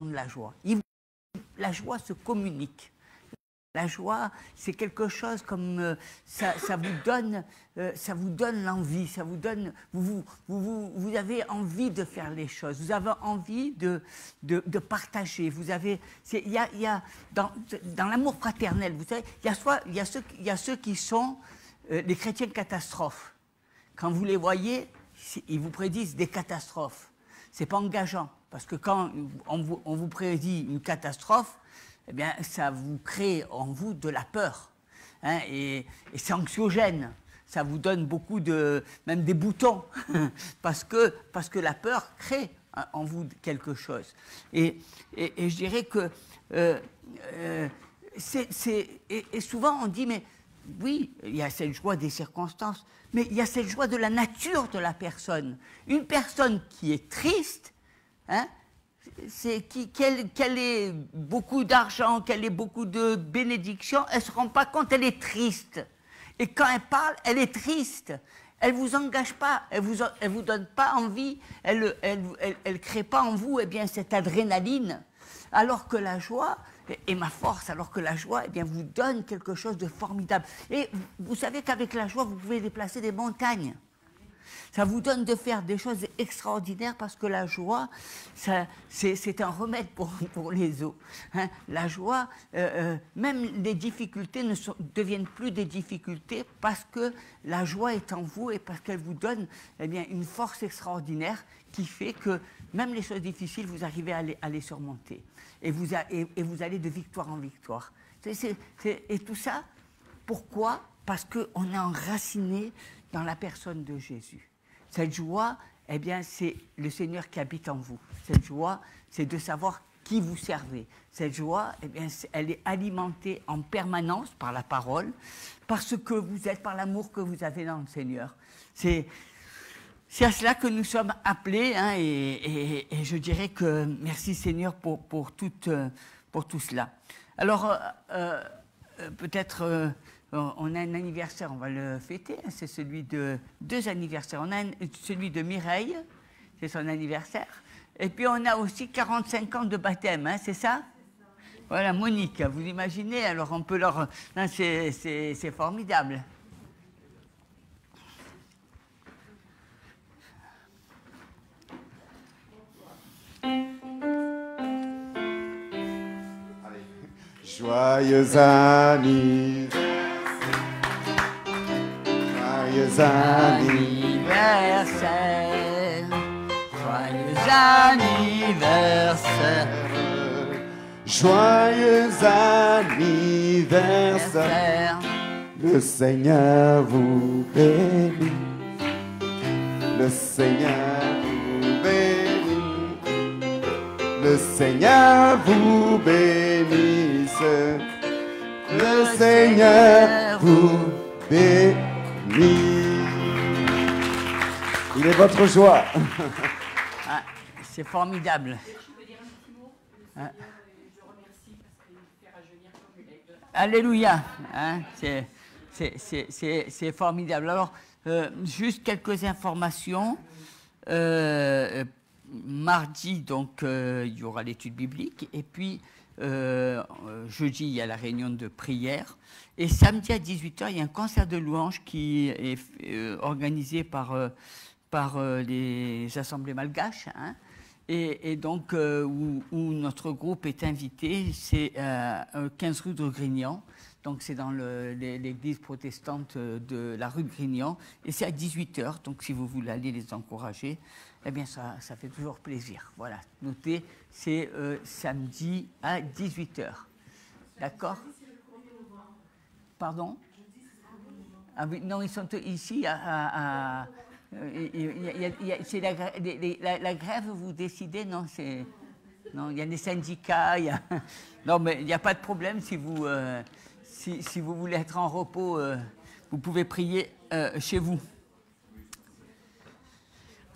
de la joie. La joie se communique. La joie, c'est quelque chose comme ça vous donne l'envie, ça vous donne, vous avez envie de faire les choses, vous avez envie de partager. Vous avez, il y a dans l'amour fraternel, vous savez, il y a ceux qui sont les chrétiens catastrophes. Quand vous les voyez, ils vous prédisent des catastrophes. C'est pas engageant, parce que quand on vous prédit une catastrophe, eh bien, ça vous crée en vous de la peur, hein, et c'est anxiogène. Ça vous donne beaucoup même des boutons, parce que la peur crée en vous quelque chose. Et je dirais que et souvent on dit, mais oui, il y a cette joie des circonstances, mais il y a cette joie de la nature de la personne. Une personne qui est triste, hein, qu'elle ait beaucoup d'argent, qu'elle ait beaucoup de bénédictions, elle ne se rend pas compte, elle est triste. Et quand elle parle, elle est triste. Elle ne vous engage pas, elle vous donne pas envie, elle crée pas en vous, eh bien, cette adrénaline. Alors que la joie est ma force, alors que la joie, eh bien, vous donne quelque chose de formidable. Et vous savez qu'avec la joie, vous pouvez déplacer des montagnes. Ça vous donne de faire des choses extraordinaires, parce que la joie, c'est un remède pour les os. Hein. La joie, même les difficultés ne deviennent plus des difficultés, parce que la joie est en vous et parce qu'elle vous donne, eh bien, une force extraordinaire qui fait que même les choses difficiles, vous arrivez à les surmonter. Et vous allez de victoire en victoire. Et tout ça, pourquoi? Parce qu'on est enraciné dans la personne de Jésus. Cette joie, eh bien, c'est le Seigneur qui habite en vous. Cette joie, c'est de savoir qui vous servez. Cette joie, eh bien, elle est alimentée en permanence par la parole, parce que vous êtes, par l'amour que vous avez dans le Seigneur. C'est à cela que nous sommes appelés, hein, et je dirais que merci Seigneur pour tout cela. Alors, peut-être... on a un anniversaire, on va le fêter, hein, c'est celui de 2 anniversaires. On a celui de Mireille, c'est son anniversaire. Et puis on a aussi 45 ans de baptême, hein, c'est ça? Voilà, Monique, vous imaginez, alors on peut leur... C'est formidable. Allez. Joyeux anniversaire. Joyeux anniversaire, joyeux anniversaire, joyeux anniversaire. Le Seigneur vous bénit, le Seigneur vous bénit, le Seigneur vous bénisse, le Seigneur vous bénisse. Il est votre joie. Ah, c'est formidable. Je peux dire un petit mot? Je remercie parce qu'il me fait rajeunir comme il est. Alléluia. Hein, c'est formidable. Alors, juste quelques informations. Mardi, donc, il y aura l'étude biblique. Et puis, jeudi, il y a la réunion de prière. Et samedi à 18h, il y a un concert de louanges qui est organisé par les assemblées malgaches, hein, et donc où notre groupe est invité. C'est 15 rue de Grignan, donc c'est dans l'église protestante de la rue de Grignan, et c'est à 18h, donc si vous voulez aller les encourager, eh bien ça fait toujours plaisir. Voilà, notez, c'est samedi à 18h. D'accord? Pardon? Ah oui, non, ils sont ici c'est la grève, vous décidez? Non, non, il y a des syndicats, non, mais il n'y a pas de problème. Si vous voulez être en repos, vous pouvez prier chez vous.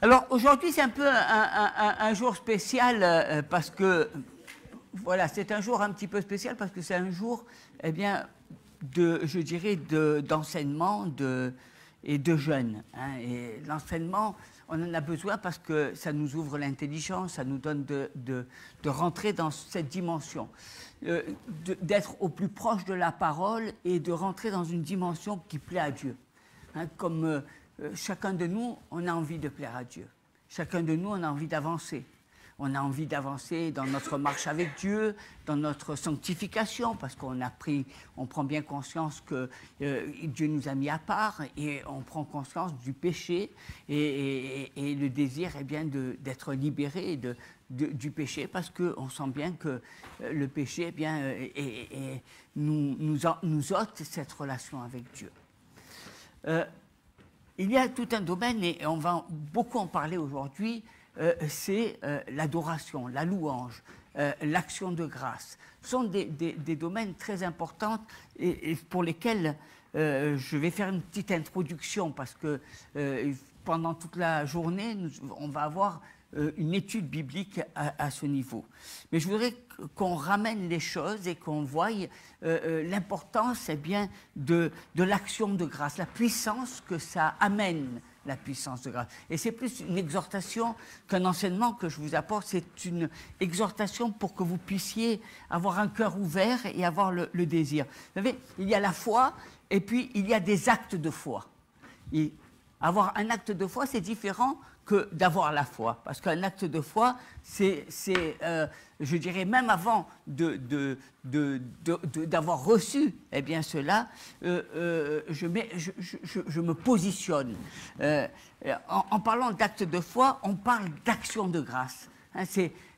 Alors, aujourd'hui, c'est un peu un jour spécial, parce que, voilà, c'est un jour un petit peu spécial, parce que c'est un jour, eh bien, je dirais, d'enseignement et de jeûne. Hein. Et l'enseignement, on en a besoin parce que ça nous ouvre l'intelligence, ça nous donne de rentrer dans cette dimension, d'être au plus proche de la parole et de rentrer dans une dimension qui plaît à Dieu. Hein, comme chacun de nous, on a envie de plaire à Dieu. Chacun de nous, on a envie d'avancer. On a envie d'avancer dans notre marche avec Dieu, dans notre sanctification, parce on prend bien conscience que Dieu nous a mis à part et on prend conscience du péché et le désir est bien d'être libéré du péché, parce qu'on sent bien que le péché nous ôte cette relation avec Dieu. Il y a tout un domaine, et on va beaucoup en parler aujourd'hui, c'est l'adoration, la louange, l'action de grâce. Ce sont des domaines très importants et pour lesquels je vais faire une petite introduction, parce que pendant toute la journée, on va avoir une étude biblique à ce niveau. Mais je voudrais qu'on ramène les choses et qu'on voie l'importance de l'action de grâce, la puissance que ça amène, la puissance de grâce. Et c'est plus une exhortation qu'un enseignement que je vous apporte, c'est une exhortation pour que vous puissiez avoir un cœur ouvert et avoir le désir. Vous savez, il y a la foi et puis il y a des actes de foi. Et avoir un acte de foi, c'est différent que d'avoir la foi. Parce qu'un acte de foi, c'est je dirais, même avant d'avoir reçu cela, je me positionne. En parlant d'acte de foi, on parle d'action de grâce. Hein,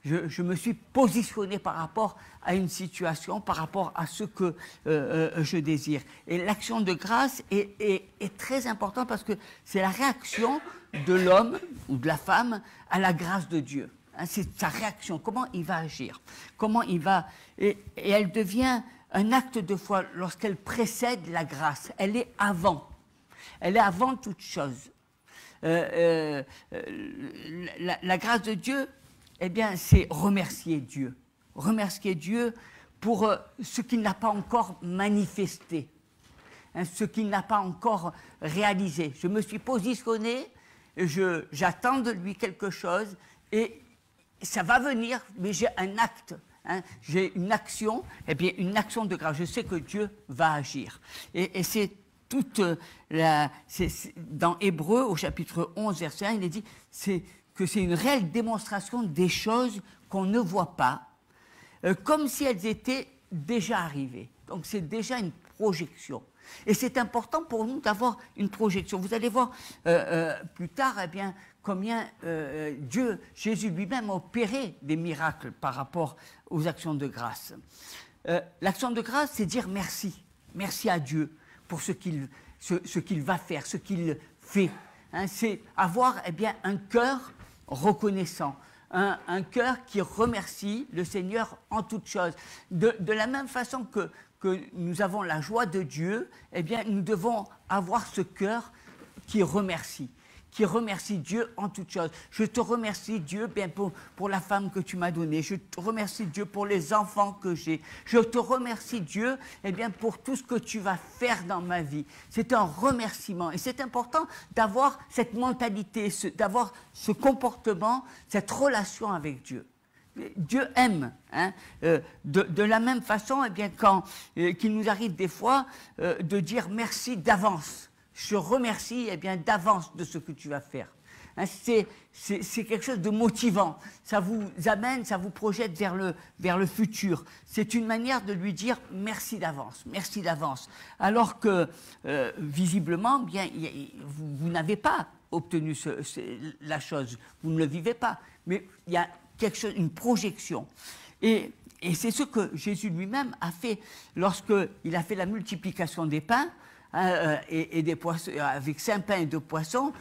je me suis positionné par rapport à une situation, par rapport à ce que je désire. Et l'action de grâce est très importante parce que c'est la réaction de l'homme ou de la femme à la grâce de Dieu. Hein, c'est sa réaction, comment il va agir, comment il va... Et elle devient un acte de foi lorsqu'elle précède la grâce. Elle est avant toute chose. La grâce de Dieu, c'est remercier Dieu. Remercier Dieu pour ce qu'il n'a pas encore manifesté, hein, ce qu'il n'a pas encore réalisé. Je me suis positionné, j'attends de lui quelque chose et ça va venir, mais j'ai un acte, hein, j'ai une action, une action de grâce. Je sais que Dieu va agir. Et c'est toute dans Hébreux, au chapitre 11, verset 1, il est dit que c'est une réelle démonstration des choses qu'on ne voit pas, comme si elles étaient déjà arrivées. Donc c'est déjà une projection. Et c'est important pour nous d'avoir une projection. Vous allez voir plus tard combien Jésus lui-même a opéré des miracles par rapport aux actions de grâce. L'action de grâce, c'est dire merci. Merci à Dieu pour ce qu'il va faire, ce qu'il fait. Hein, c'est avoir un cœur reconnaissant, un cœur qui remercie le Seigneur en toutes choses. De la même façon que nous avons la joie de Dieu, nous devons avoir ce cœur qui remercie Dieu en toutes choses. Je te remercie Dieu pour la femme que tu m'as donnée. Je te remercie Dieu pour les enfants que j'ai. Je te remercie Dieu pour tout ce que tu vas faire dans ma vie. C'est un remerciement et c'est important d'avoir cette mentalité, d'avoir ce comportement, cette relation avec Dieu. Dieu aime, hein, de la même façon, quand qu'il nous arrive des fois de dire merci d'avance. Je remercie d'avance de ce que tu vas faire. Hein, c'est quelque chose de motivant. Ça vous amène, ça vous projette vers le futur. C'est une manière de lui dire merci d'avance, merci d'avance. Alors que visiblement, vous n'avez pas obtenu la chose, vous ne le vivez pas. Mais il y a quelque chose, une projection. Et c'est ce que Jésus lui-même a fait lorsqu'il a fait la multiplication des pains et des poissons, avec 5 pains et 2 poissons.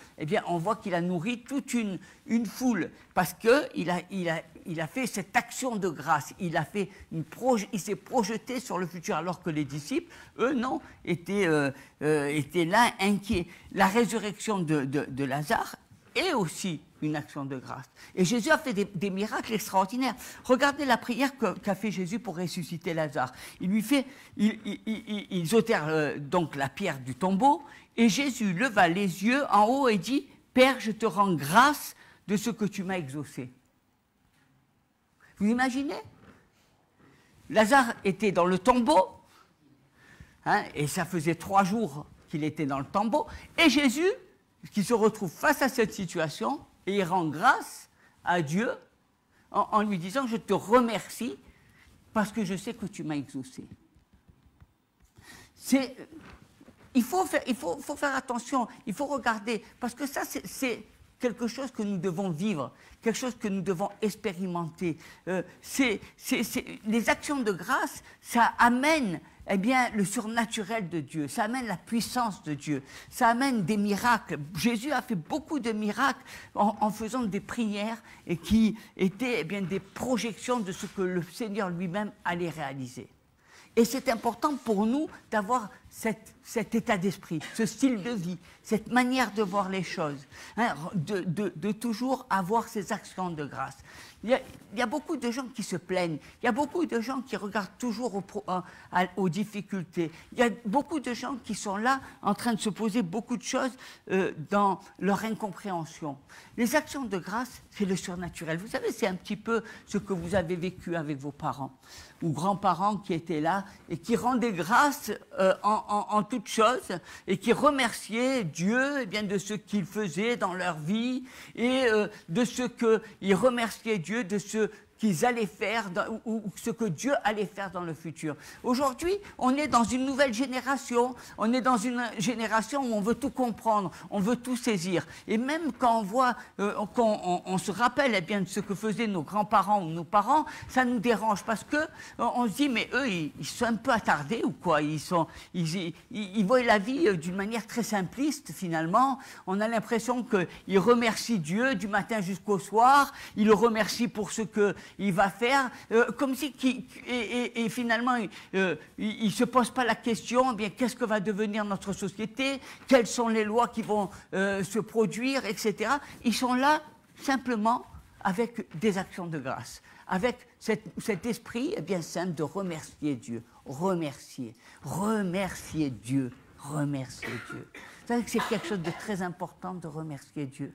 On voit qu'il a nourri toute une foule parce qu'il a fait cette action de grâce. Il s'est projeté sur le futur alors que les disciples, eux, non, étaient là inquiets. La résurrection de Lazare est aussi une action de grâce. Et Jésus a fait des miracles extraordinaires. Regardez la prière qu'a fait Jésus pour ressusciter Lazare. Ils ôtèrent donc la pierre du tombeau et Jésus leva les yeux en haut et dit « Père, je te rends grâce de ce que tu m'as exaucé. Vous imaginez? Lazare était dans le tombeau, hein, et ça faisait 3 jours qu'il était dans le tombeau, et Jésus, qui se retrouve face à cette situation, et il rend grâce à Dieu en lui disant « Je te remercie parce que je sais que tu m'as exaucé ». Il faut faire attention, il faut regarder, parce que ça, c'est quelque chose que nous devons vivre, quelque chose que nous devons expérimenter. Les actions de grâce, ça amène le surnaturel de Dieu, ça amène la puissance de Dieu, ça amène des miracles. Jésus a fait beaucoup de miracles en faisant des prières et qui étaient des projections de ce que le Seigneur lui-même allait réaliser. Et c'est important pour nous d'avoir cet état d'esprit, ce style de vie, cette manière de voir les choses, hein, de toujours avoir ces actions de grâce. Il y a beaucoup de gens qui se plaignent, il y a beaucoup de gens qui regardent toujours aux difficultés, il y a beaucoup de gens qui sont là en train de se poser beaucoup de choses dans leur incompréhension. Les actions de grâce, c'est le surnaturel. Vous savez, c'est un petit peu ce que vous avez vécu avec vos parents ou grands-parents qui étaient là et qui rendaient grâce en toutes choses et qui remerciaient Dieu de ce qu'il faisait dans leur vie et de ce qu'ils remerciaient Dieu de ce qu'ils allaient faire ou ce que Dieu allait faire dans le futur. Aujourd'hui, on est dans une nouvelle génération, on est dans une génération où on veut tout comprendre, on veut tout saisir. Et même quand on voit, on se rappelle de ce que faisaient nos grands-parents ou nos parents, ça nous dérange parce que on se dit, mais eux, ils sont un peu attardés ou quoi? Ils voient la vie d'une manière très simpliste finalement. On a l'impression qu'ils remercient Dieu du matin jusqu'au soir, ils le remercient pour ce que il va faire, comme si, et finalement, il ne se pose pas la question, qu'est-ce que va devenir notre société, quelles sont les lois qui vont se produire, etc. Ils sont là simplement avec des actions de grâce, avec cet esprit simple de remercier Dieu, remercier Dieu, remercier Dieu. Vous savez que c'est quelque chose de très important de remercier Dieu.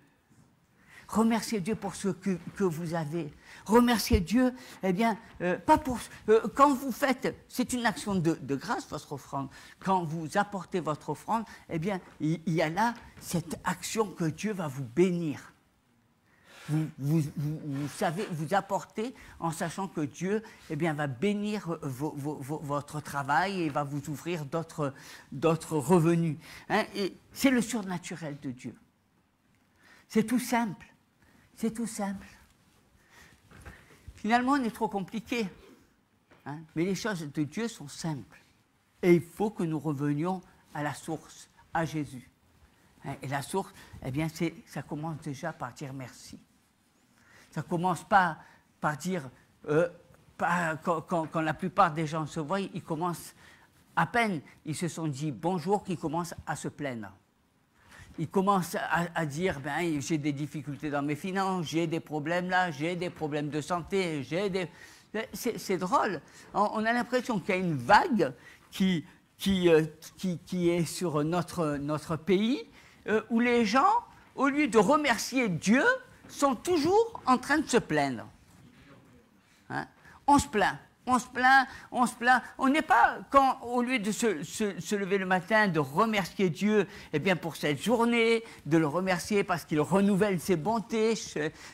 Remerciez Dieu pour ce que vous avez. Remerciez Dieu, pas pour... quand vous faites, c'est une action de grâce, votre offrande. Quand vous apportez votre offrande, il y a là cette action que Dieu va vous bénir. Vous savez, vous apportez en sachant que Dieu va bénir votre travail et va vous ouvrir d'autres revenus. Hein, et c'est le surnaturel de Dieu. C'est tout simple. C'est tout simple. Finalement, on est trop compliqué. Hein, mais les choses de Dieu sont simples. Et il faut que nous revenions à la source, à Jésus. Hein, et la source, ça commence déjà par dire merci. Ça ne commence pas par dire, quand la plupart des gens se voient, ils commencent, à peine ils se sont dit bonjour, qu'ils commencent à se plaindre. Ils commencent à dire, j'ai des difficultés dans mes finances, j'ai des problèmes là, j'ai des problèmes de santé, c'est drôle. On a l'impression qu'il y a une vague qui est sur notre pays, où les gens, au lieu de remercier Dieu, sont toujours en train de se plaindre. Hein? On se plaint. On n'est pas, au lieu de se lever le matin, de remercier Dieu pour cette journée, de le remercier parce qu'il renouvelle ses bontés,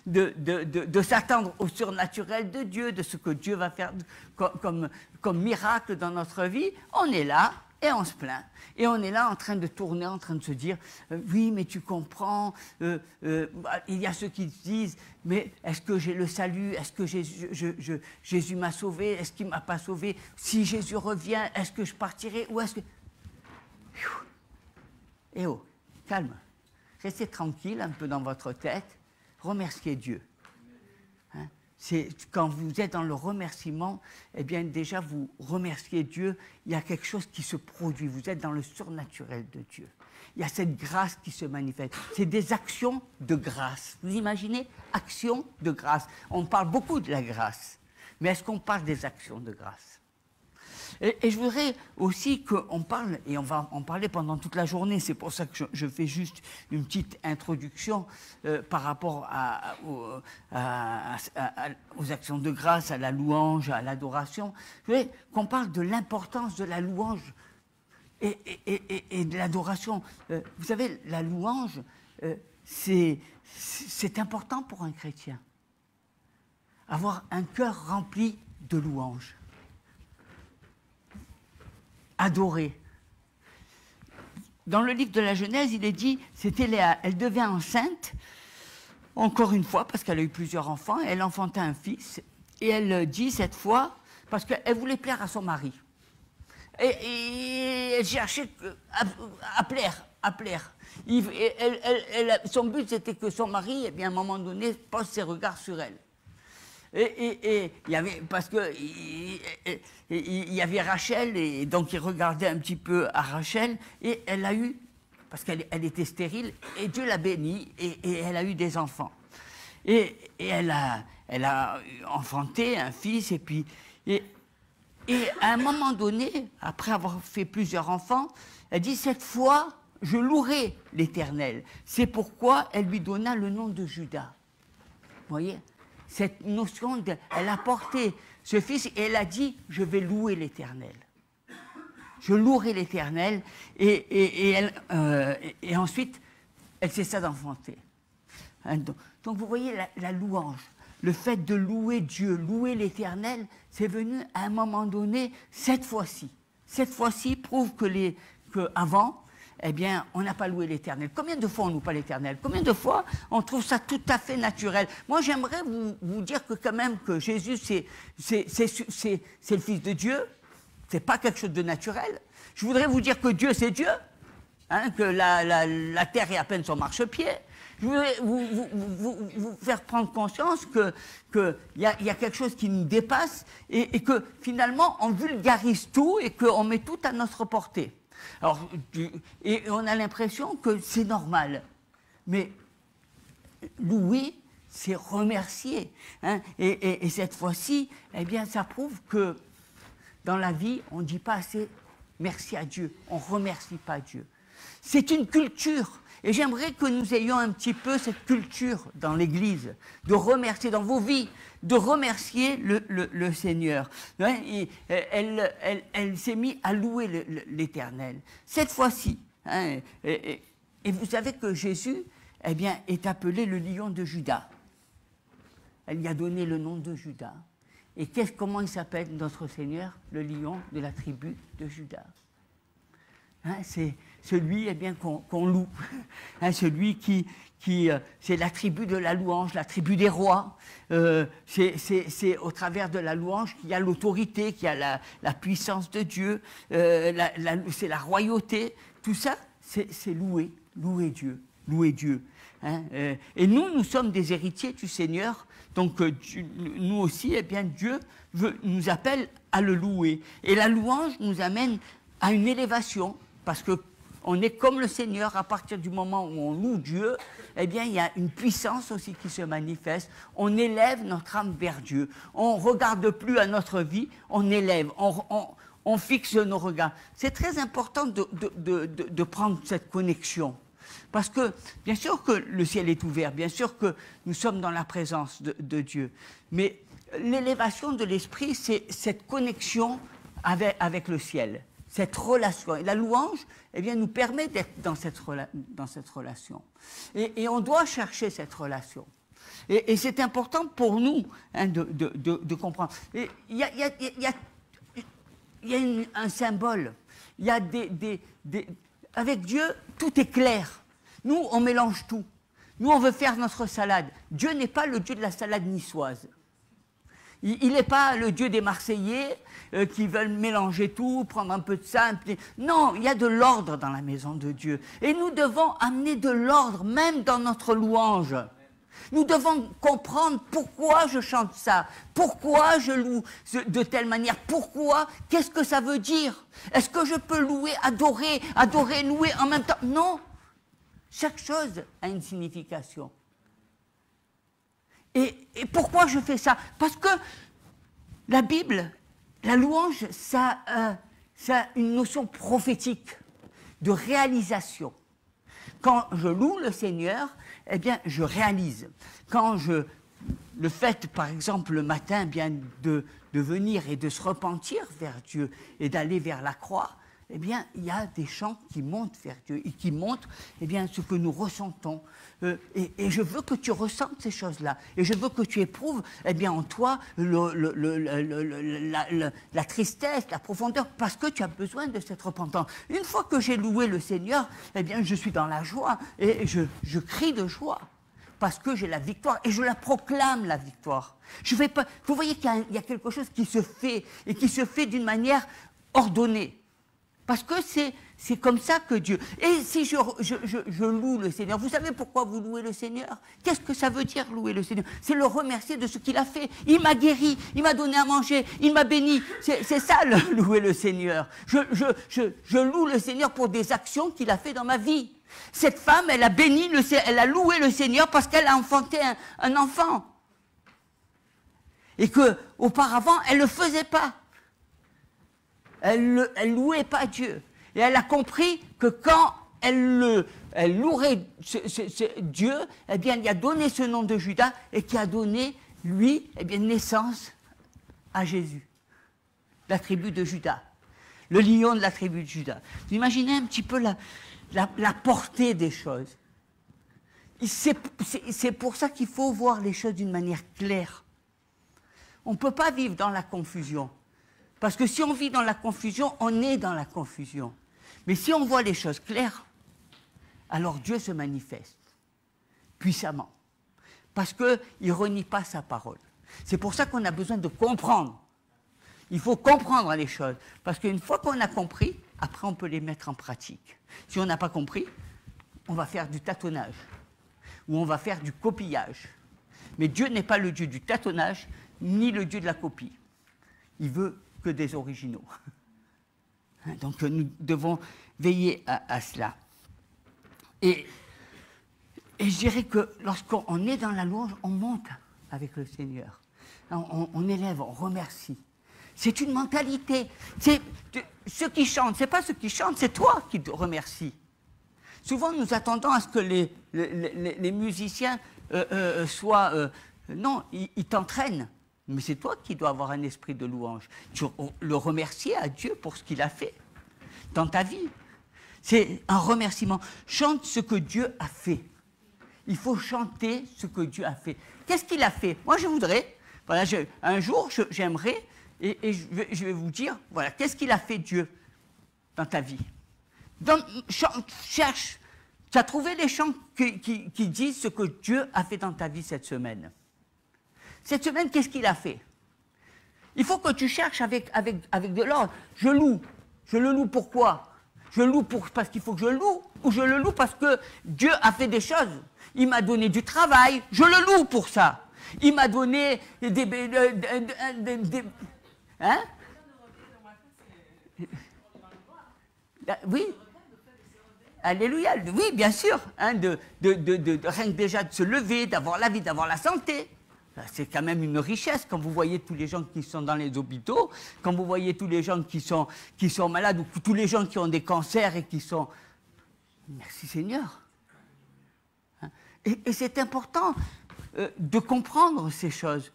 de s'attendre au surnaturel de Dieu, de ce que Dieu va faire comme miracle dans notre vie, on est là et on se plaint. Et on est là en train de tourner, en train de se dire oui, mais tu comprends, il y a ceux qui disent mais est-ce que j'ai le salut? Est-ce que Jésus m'a sauvé? Est-ce qu'il ne m'a pas sauvé? Si Jésus revient, est-ce que je partirai? Ou est-ce que... Eh oh, calme. Restez tranquille un peu dans votre tête. Remerciez Dieu. Hein? C'est quand vous êtes dans le remerciement, déjà vous remerciez Dieu, il y a quelque chose qui se produit, vous êtes dans le surnaturel de Dieu. Il y a cette grâce qui se manifeste. C'est des actions de grâce. Vous imaginez? Actions de grâce. On parle beaucoup de la grâce, mais est-ce qu'on parle des actions de grâce? Et je voudrais aussi qu'on parle, et on va en parler pendant toute la journée, c'est pour ça que je fais juste une petite introduction par rapport aux actions de grâce, à la louange, à l'adoration. Je voudrais qu'on parle de l'importance de la louange et de l'adoration. Vous savez, la louange, c'est important pour un chrétien. Avoir un cœur rempli de louange. Adorer. Dans le livre de la Genèse, il est dit, c'était Léa, elle devient enceinte, encore une fois, parce qu'elle a eu plusieurs enfants, elle enfanta un fils, et elle dit cette fois, parce qu'elle voulait plaire à son mari. Et elle cherchait à plaire. Son but, c'était que son mari, eh bien, à un moment donné, pose ses regards sur elle. Et il y avait, parce que il y avait Rachel, et donc il regardait un petit peu à Rachel, et elle a eu, parce qu'elle était stérile, et Dieu l'a bénie, et elle a eu des enfants. Et elle a enfanté un fils, et puis... Et à un moment donné, après avoir fait plusieurs enfants, elle dit, cette fois, je louerai l'Éternel. C'est pourquoi elle lui donna le nom de Judas. Vous voyez ? Cette notion, elle a porté ce fils et elle a dit, je vais louer l'Éternel. Je louerai l'Éternel. Et ensuite, elle cessa d'enfanter. Hein, donc vous voyez la louange. Le fait de louer Dieu, louer l'Éternel, c'est venu à un moment donné, cette fois-ci. Cette fois-ci prouve qu'avant, eh bien, on n'a pas loué l'Éternel. Combien de fois on ne loue pas l'Éternel? Combien de fois on trouve ça tout à fait naturel? Moi, j'aimerais vous dire que quand même que Jésus, c'est le Fils de Dieu. C'est pas quelque chose de naturel. Je voudrais vous dire que Dieu, c'est Dieu. Hein, que la terre est à peine son marchepied. Je voudrais vous faire prendre conscience qu'il y a quelque chose qui nous dépasse et que finalement on vulgarise tout et qu'on met tout à notre portée. Alors, et on a l'impression que c'est normal. Mais louer, c'est remercier. Hein, et cette fois-ci, eh bien, ça prouve que dans la vie, on ne dit pas assez merci à Dieu. On ne remercie pas Dieu. C'est une culture. Et j'aimerais que nous ayons un petit peu cette culture dans l'Église, de remercier dans vos vies, de remercier le Seigneur. Et elle s'est mise à louer l'Éternel. Cette fois-ci, hein, et vous savez que Jésus, eh bien, est appelé le lion de Juda. Elle lui a donné le nom de Juda. Et comment il s'appelle notre Seigneur? Le lion de la tribu de Juda. Hein, c'est celui, eh bien, qu'on loue, hein, celui qui c'est la tribu de la louange, la tribu des rois. C'est au travers de la louange qu'il y a l'autorité, qu'il y a la puissance de Dieu, c'est la royauté. Tout ça, c'est louer Dieu, louer Dieu. Hein, et nous sommes des héritiers du Seigneur, donc nous aussi, eh bien, Dieu nous appelle à le louer. Et la louange nous amène à une élévation, parce que on est comme le Seigneur, à partir du moment où on loue Dieu, eh bien, il y a une puissance aussi qui se manifeste. On élève notre âme vers Dieu. On ne regarde plus à notre vie, on élève, on fixe nos regards. C'est très important de prendre cette connexion. Parce que, bien sûr que le ciel est ouvert, bien sûr que nous sommes dans la présence de Dieu. Mais l'élévation de l'esprit, c'est cette connexion avec le ciel. Cette relation. Et la louange, eh bien, nous permet d'être dans cette relation. Et on doit chercher cette relation. Et c'est important pour nous, hein, de comprendre. Il y a un symbole. Il y a avec Dieu, tout est clair. Nous, on mélange tout. Nous, on veut faire notre salade. Dieu n'est pas le Dieu de la salade niçoise. Il n'est pas le Dieu des Marseillais qui veulent mélanger tout, prendre un peu de ça. Non, il y a de l'ordre dans la maison de Dieu. Et nous devons amener de l'ordre, même dans notre louange. Nous devons comprendre pourquoi je chante ça, pourquoi je loue de telle manière, pourquoi, qu'est-ce que ça veut dire? Est-ce que je peux louer, adorer, louer en même temps? Non. Chaque chose a une signification. Et pourquoi je fais ça? Parce que la Bible la louange, ça a une notion prophétique de réalisation. Quand je loue le Seigneur, eh bien, je réalise. Quand le fait, par exemple, le matin, eh bien, de venir et de se repentir vers Dieu et d'aller vers la croix, eh bien, il y a des chants qui montent vers Dieu et qui montrent, eh bien, ce que nous ressentons. Et je veux que tu ressentes ces choses-là. Et je veux que tu éprouves, eh bien, en toi la tristesse, la profondeur, parce que tu as besoin de cette repentance. Une fois que j'ai loué le Seigneur, eh bien, je suis dans la joie et je crie de joie. Parce que j'ai la victoire et je la proclame, la victoire. Je vais pas, vous voyez qu'il y a quelque chose qui se fait et qui se fait d'une manière ordonnée. Parce que c'est comme ça que Dieu... Et si je loue le Seigneur, vous savez pourquoi vous louez le Seigneur? Qu'est-ce que ça veut dire, louer le Seigneur? C'est le remercier de ce qu'il a fait. Il m'a guéri, il m'a donné à manger, il m'a béni. C'est ça, louer le Seigneur. Je loue le Seigneur pour des actions qu'il a fait dans ma vie. Cette femme, elle a béni, elle a loué le Seigneur parce qu'elle a enfanté un enfant. Et qu'auparavant, elle ne le faisait pas. Elle louait pas Dieu. Et elle a compris que quand elle louerait Dieu, eh bien, il a donné ce nom de Judas et qui a donné, lui, eh bien, naissance à Jésus. La tribu de Judas. Le lion de la tribu de Judas. Vous imaginez un petit peu la portée des choses. C'est pour ça qu'il faut voir les choses d'une manière claire. On ne peut pas vivre dans la confusion. Parce que si on vit dans la confusion, on est dans la confusion. Mais si on voit les choses claires, alors Dieu se manifeste puissamment. Parce qu'il ne renie pas sa parole. C'est pour ça qu'on a besoin de comprendre. Il faut comprendre les choses. Parce qu'une fois qu'on a compris, après on peut les mettre en pratique. Si on n'a pas compris, on va faire du tâtonnage. Ou on va faire du copillage. Mais Dieu n'est pas le Dieu du tâtonnage, ni le Dieu de la copie. Il veut que des originaux. Donc nous devons veiller à cela. Et je dirais que lorsqu'on est dans la louange, on monte avec le Seigneur. On élève, on remercie. C'est une mentalité. Ceux qui chantent, ce n'est pas ceux qui chantent, c'est toi qui te remercies. Souvent, nous attendons à ce que les musiciens soient... non, ils t'entraînent. Mais c'est toi qui dois avoir un esprit de louange. Tu le remercier à Dieu pour ce qu'il a fait dans ta vie. C'est un remerciement. Chante ce que Dieu a fait. Il faut chanter ce que Dieu a fait. Qu'est-ce qu'il a fait? Moi, je voudrais, voilà, un jour, j'aimerais, et je vais vous dire, voilà, qu'est-ce qu'il a fait Dieu dans ta vie? Cherche. Tu as trouvé les chants qui disent ce que Dieu a fait dans ta vie cette semaine. Cette semaine, qu'est-ce qu'il a fait? Il faut que tu cherches avec de l'ordre. Je loue. Je le loue pourquoi? Je loue parce qu'il faut que je loue, ou je le loue parce que Dieu a fait des choses. Il m'a donné du travail, je le loue pour ça. Il m'a donné hein? Oui. Alléluia. Oui, bien sûr. Hein, rien que déjà de se lever, d'avoir la vie, d'avoir la santé. C'est quand même une richesse quand vous voyez tous les gens qui sont dans les hôpitaux, quand vous voyez tous les gens qui sont malades, ou tous les gens qui ont des cancers et qui sont... Merci Seigneur. Et c'est important de comprendre ces choses.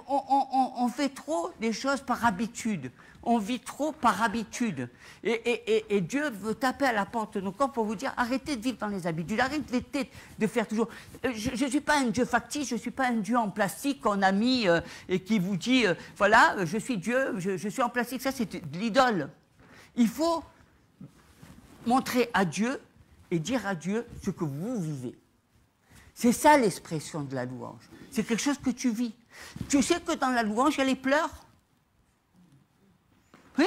On fait trop des choses par habitude. On vit trop par habitude. Et Dieu veut taper à la porte de nos corps pour vous dire, arrêtez de vivre dans les habitudes, arrêtez de faire toujours... Je ne suis pas un Dieu factice, je ne suis pas un Dieu en plastique qu'on a mis et qui vous dit, voilà, je suis Dieu, je suis en plastique. Ça, c'est de l'idole. Il faut montrer à Dieu et dire à Dieu ce que vous vivez. C'est ça l'expression de la louange. C'est quelque chose que tu vis. Tu sais que dans la louange, il y a les pleurs. Oui.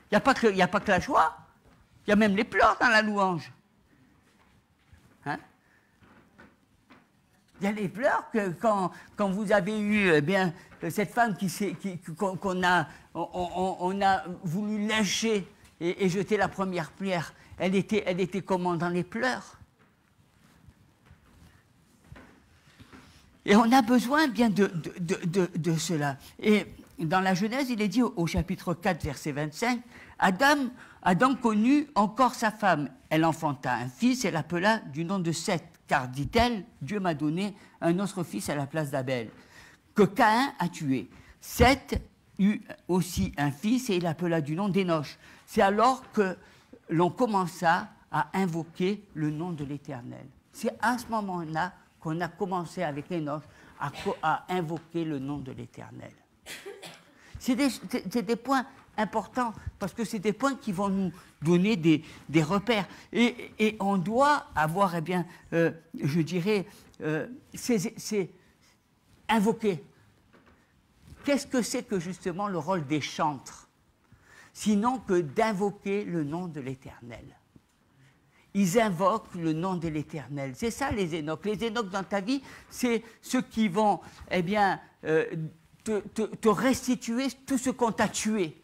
Il n'y a pas que la joie. Il y a même les pleurs dans la louange. Hein? Il y a les pleurs que quand vous avez eu eh bien, cette femme qu'on a voulu lyncher et jeter la première pierre. Elle était comment dans les pleurs. Et on a besoin bien de cela. Et dans la Genèse, il est dit au chapitre 4, verset 25, Adam connut encore sa femme. Elle enfanta un fils et l'appela du nom de Seth, car, dit-elle, Dieu m'a donné un autre fils à la place d'Abel, que Caïn a tué. Seth eut aussi un fils et il l'appela du nom d'Énoch. C'est alors que l'on commença à invoquer le nom de l'Éternel. C'est à ce moment-là qu'on a commencé avec Énoch à invoquer le nom de l'Éternel. C'est des points importants parce que c'est des points qui vont nous donner des repères. Et on doit avoir, eh bien, je dirais, c'est invoquer. Qu'est-ce que c'est que justement le rôle des chantres? Sinon que d'invoquer le nom de l'Éternel. Ils invoquent le nom de l'Éternel. C'est ça les Énoch. Les Énoch dans ta vie, c'est ceux qui vont, eh bien, te restituer tout ce qu'on t'a tué.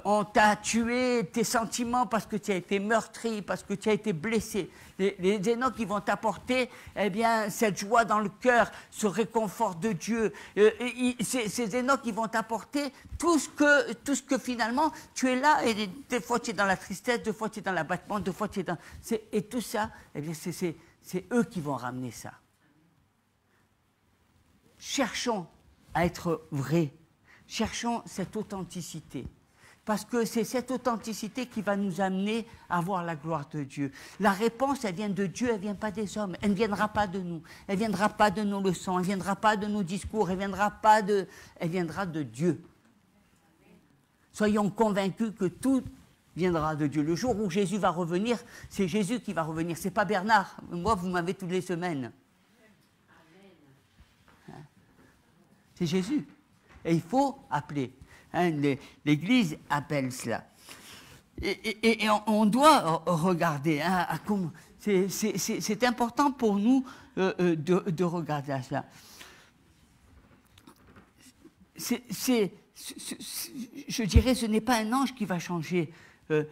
On t'a tué tes sentiments parce que tu as été meurtri, parce que tu as été blessé. Les Énoch qui vont t'apporter, eh bien, cette joie dans le cœur, ce réconfort de Dieu. Ces Énoch qui vont t'apporter tout ce que finalement tu es là, et des fois tu es dans la tristesse, des fois tu es dans l'abattement, des fois tu es dans... Et tout ça, eh bien, c'est eux qui vont ramener ça. Cherchons à être vrais. Cherchons cette authenticité. Parce que c'est cette authenticité qui va nous amener à voir la gloire de Dieu. La réponse, elle vient de Dieu, elle ne vient pas des hommes. Elle ne viendra pas de nous. Elle ne viendra pas de nos leçons. Elle ne viendra pas de nos discours. Elle viendra de Dieu. Soyons convaincus que tout viendra de Dieu. Le jour où Jésus va revenir, c'est Jésus qui va revenir. Ce n'est pas Bernard. Moi, vous m'avez toutes les semaines. C'est Jésus. Et il faut appeler. Hein, l'Église appelle cela. Et on doit regarder. Hein, c'est important pour nous de regarder à cela. Je dirais, ce n'est pas un ange qui va changer.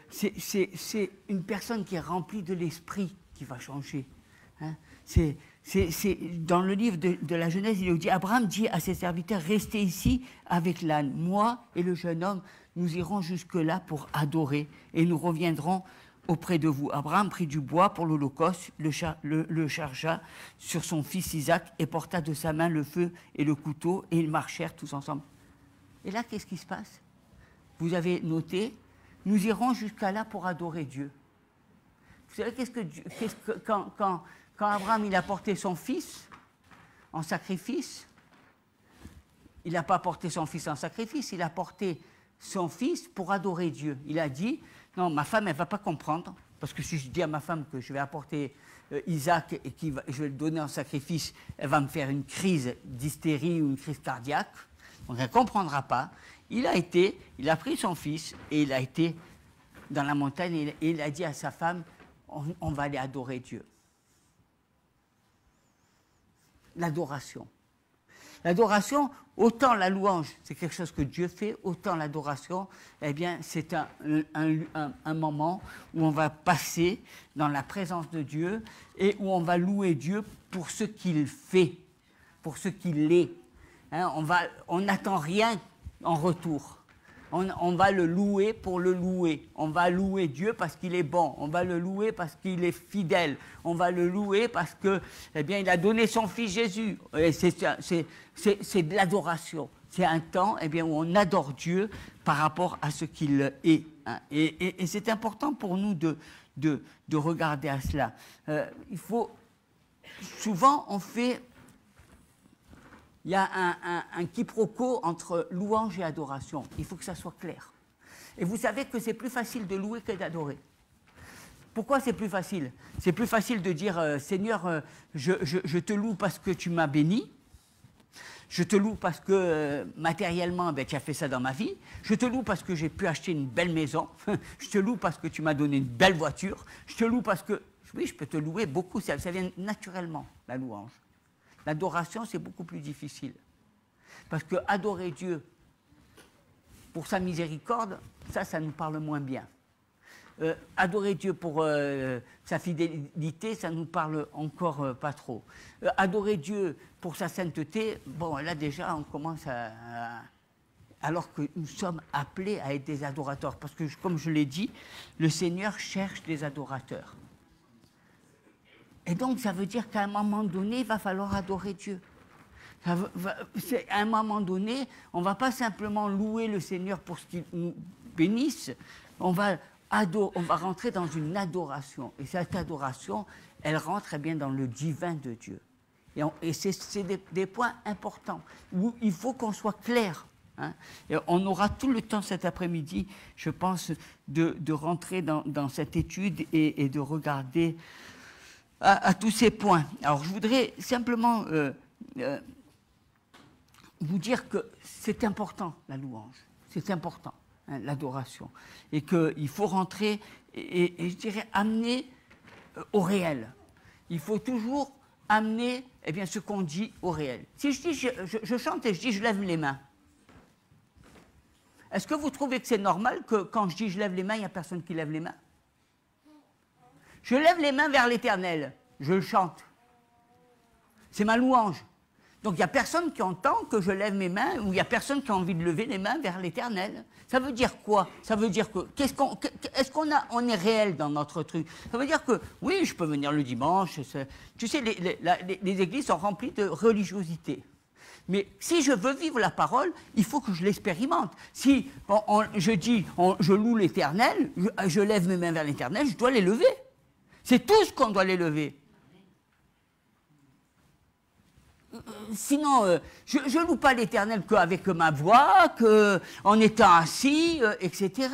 C'est une personne qui est remplie de l'Esprit qui va changer. Hein, dans le livre de la Genèse, il dit, Abraham dit à ses serviteurs, restez ici avec l'âne. Moi et le jeune homme, nous irons jusque-là pour adorer et nous reviendrons auprès de vous. Abraham prit du bois pour l'holocauste, le chargea sur son fils Isaac et porta de sa main le feu et le couteau et ils marchèrent tous ensemble. Et là, qu'est-ce qui se passe? Vous avez noté, nous irons jusqu'à là pour adorer Dieu. Vous savez, quand Abraham il a porté son fils en sacrifice, il n'a pas porté son fils en sacrifice, il a porté son fils pour adorer Dieu. Il a dit, non, ma femme, elle ne va pas comprendre, parce que si je dis à ma femme que je vais apporter Isaac et je vais le donner en sacrifice, elle va me faire une crise d'hystérie ou une crise cardiaque, donc elle ne comprendra pas. Il a pris son fils et il a été dans la montagne et il a dit à sa femme, on va aller adorer Dieu. L'adoration. L'adoration, autant la louange, c'est quelque chose que Dieu fait, autant l'adoration, eh bien, c'est un moment où on va passer dans la présence de Dieu et où on va louer Dieu pour ce qu'il fait, pour ce qu'il est. Hein, on n'attend rien en retour. On va le louer pour le louer. On va louer Dieu parce qu'il est bon. On va le louer parce qu'il est fidèle. On va le louer parce que, eh bien, il a donné son fils Jésus. Et c'est de l'adoration. C'est un temps, eh bien, où on adore Dieu par rapport à ce qu'il est. Hein. Et c'est important pour nous de regarder à cela. Souvent, il y a un quiproquo entre louange et adoration. Il faut que ça soit clair. Et vous savez que c'est plus facile de louer que d'adorer. Pourquoi c'est plus facile? C'est plus facile de dire Seigneur, je te loue parce que tu m'as béni. Je te loue parce que matériellement, tu as fait ça dans ma vie. Je te loue parce que j'ai pu acheter une belle maison. Je te loue parce que tu m'as donné une belle voiture. Je te loue parce que... Oui, je peux te louer beaucoup. Ça vient naturellement, la louange. L'adoration, c'est beaucoup plus difficile. Parce que adorer Dieu pour sa miséricorde, ça nous parle moins bien. Adorer Dieu pour sa fidélité, ça nous parle encore pas trop. Adorer Dieu pour sa sainteté, bon, là déjà, on commence à alors que nous sommes appelés à être des adorateurs. Parce que, comme je l'ai dit, le Seigneur cherche des adorateurs. Et donc, ça veut dire qu'à un moment donné, il va falloir adorer Dieu. À un moment donné, on ne va pas simplement louer le Seigneur pour ce qu'il nous bénisse, on va rentrer dans une adoration. Et cette adoration, elle rentre très bien dans le divin de Dieu. Et c'est des points importants où il faut qu'on soit clair. Hein. Et on aura tout le temps cet après-midi, je pense, de rentrer dans cette étude et de regarder à tous ces points. Alors, je voudrais simplement vous dire que c'est important, la louange. C'est important, hein, l'adoration. Et qu'il faut rentrer et je dirais amener au réel. Il faut toujours amener ce qu'on dit au réel. Si je dis, je chante et je dis je lève les mains, est-ce que vous trouvez que c'est normal que quand je dis je lève les mains, il n'y a personne qui lève les mains? Je lève les mains vers l'Éternel, je le chante. C'est ma louange. Donc il n'y a personne qui entend que je lève mes mains, ou il n'y a personne qui a envie de lever les mains vers l'Éternel. Ça veut dire quoi? Ça veut dire que, est-ce qu'on est réel dans notre truc? Ça veut dire que, oui, je peux venir le dimanche, tu sais, les églises sont remplies de religiosité. Mais si je veux vivre la parole, il faut que je l'expérimente. Si je loue l'Éternel, je lève mes mains vers l'Éternel, je dois les lever. C'est tous qu'on doit les lever. Sinon, je ne loue pas l'Éternel qu'avec ma voix, qu'en étant assis, etc.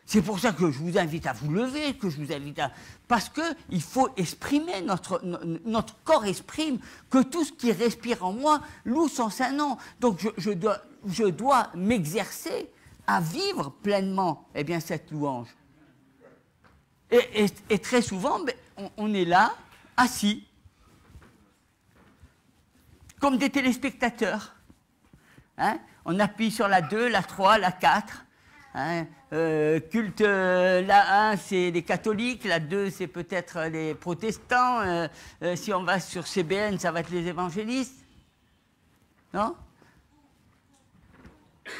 C'est pour ça que je vous invite à vous lever, que je vous invite à... Parce qu'il faut exprimer, notre corps exprime que tout ce qui respire en moi loue son saint nom. Donc je dois m'exercer à vivre pleinement cette louange. Et très souvent, on est là, assis, comme des téléspectateurs. Hein? On appuie sur la 2, la 3, la 4. Hein? Culte, la 1, c'est les catholiques, la 2, c'est peut-être les protestants. Si on va sur CBN, ça va être les évangélistes. Non?